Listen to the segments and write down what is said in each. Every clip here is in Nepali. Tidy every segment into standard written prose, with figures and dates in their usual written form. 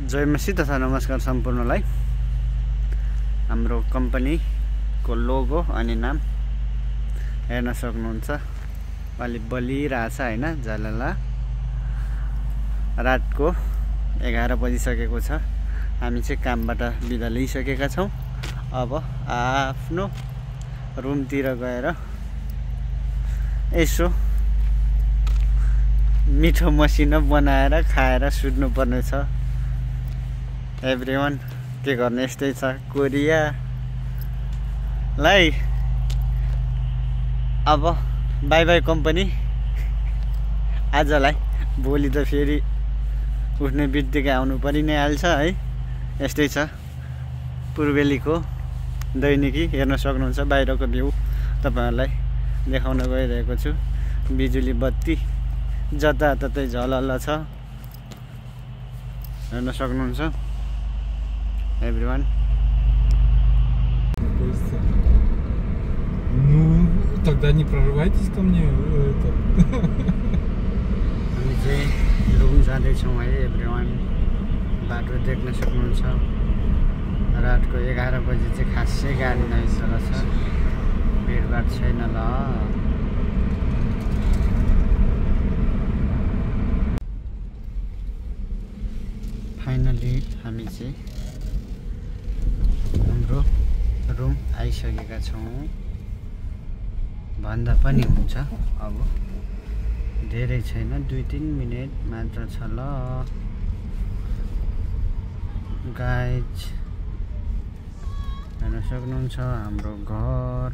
जय मसी तथा नमस्कार सम्पूर्णलाई। हाम्रो कम्पनीको लोगो अनि नाम हेर्न सक्नुहुन्छ। अलि बलिरहेछ हैन, झलला। रातको 11 बजिसकेको छ। हामी चाहिँ कामबाट बिदा लिइसकेका छौं। अब आफ्नो रुमतिर गएर यसो मिठो मसिनो बनाएर खाएर सुत्नु पर्ने छ। एभ्रीवन के गर्ने, यस्तै छ कोरिया लाई। अब बाई बाई कम्पनी आजलाई। भोलि त फेरि उठ्ने बित्तिकै आउनु परि नै हाल्छ है। यस्तै छ पूर्वेलीको दैनिकी। हेर्न सक्नुहुन्छ बाहिरको भ्यू तपाईहरुलाई देखाउन गइरहेको छु। बिजुली बत्ती जताततै झलल्ल छ, हेर्न सक्नुहुन्छ एभ्रीवन। Ну, тогда не прорывайтесь ко мне. हामी चाहिँ रुम जाँदैछौँ है एभ्रीवन। बाटो देख्न सक्नुहुन्छ। रातको 11 बजी चाहिँ खासै गाडी नआइसकेको छ, भिडभाड छैन ल। फाइनली हामी चाहिँ हाम्रो रुम आइसकेका छौँ भन्दा पनि हुन्छ। अब धेरै छैन, 2-3 मिनेट मात्र छ ल गाइज। हेर्न सक्नुहुन्छ हाम्रो घर,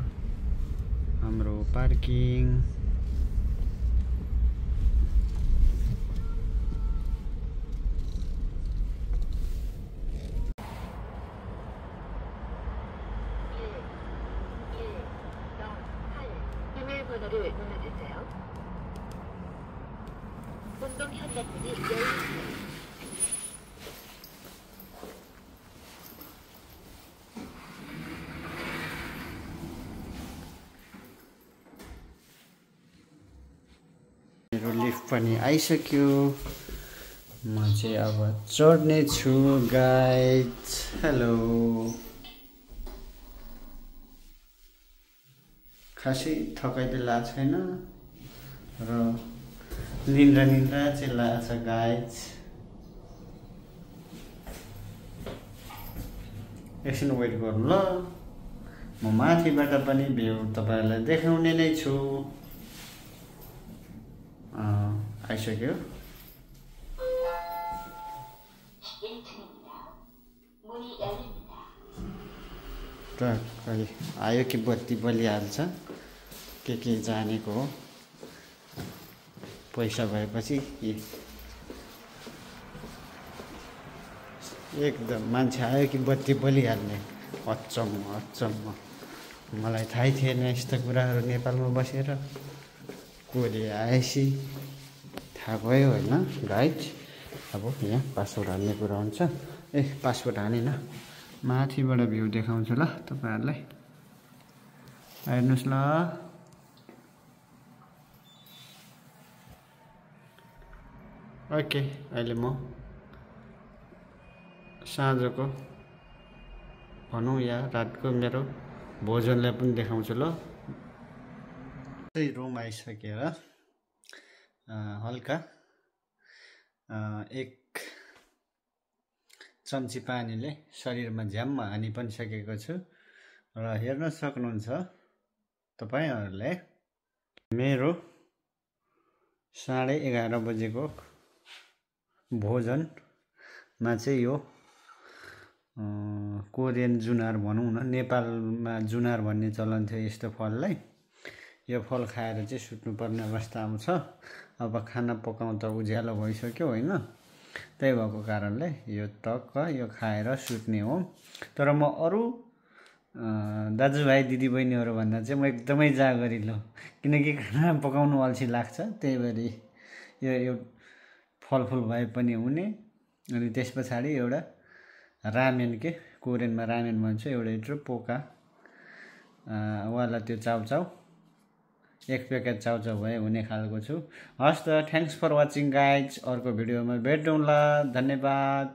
हाम्रो पार्किङ। 번호를 눌러주세요. 운동 현관문이 열립니다. मेरो लिफ्ट पनि आइसक्यो। म चाहिँ अब चढ्ने छु गाइज। हेलो। खासै थकाइ त लागेको छैन र निन्द्रा चाहिँ लागेको छ गाइज। एकछिन वेट गर्नु ल, म माथिबाट पनि भ्यू तपाईहरुलाई देखाउने नै छु। आइसक्यो। त कहिले आयो कि बत्ती बलिहाल्छ, के जानेको हो। पैसा भएपछि एकदम मान्छे आयो कि बत्ती बलिहाल्ने। अचम्म मलाई थाहै थिएन यस्तो कुराहरू नेपालमा बसेर। कोरिया आएपछि थाहा भयो होइन गाइज। अब यहाँ पासपोर्ट हाल्ने कुरा हुन्छ। पासपोर्ट हानेन, माथिबाट भ्यू देखाउँछु ल तपाईहरुलाई, हेर्नुस् ल। ओके, अहिले म साँझको भनौँ या रातको मेरो भोजनलाई पनि देखाउँछु ल। रुम आइसकेर हल्का 1 चम्ची पानीले शरीरमा झ्याम्म हानि पनि सकेको छु। र हेर्न सक्नुहुन्छ तपाईहरुले मेरो 11:30 बजेको भोजनमा चाहिँ यो कोरियन जुनार भनौँ न, नेपालमा जुनार भन्ने चलन थियो यस्तो फललाई। यो फल खाएर चाहिँ सुत्नुपर्ने अवस्था आउँछ। अब खाना पकाउँदा उज्यालो भइसक्यो होइन, त्यही भएको कारणले यो टक्क यो खाएर सुत्ने हो। तर म अरू दाजुभाइ दिदीबहिनीहरू भन्दा चाहिँ म एकदमै जागरिलो, किनकि खाना पकाउनु अल्छी लाग्छ। त्यही भएर यो फलफुल भए पनि हुने। अनि त्यस पछाडि एउटा रामेन, के कोरियनमा रामेन भन्छ, एउटा यत्रो पोका वाला त्यो चाउचाउ, 1 प्याकेट चाउचाउ भए हुने खालको छु। हस् त, थ्याङ्क्स फर वाचिङ गाइज। अर्को भिडियोमा भेटौँला। धन्यवाद।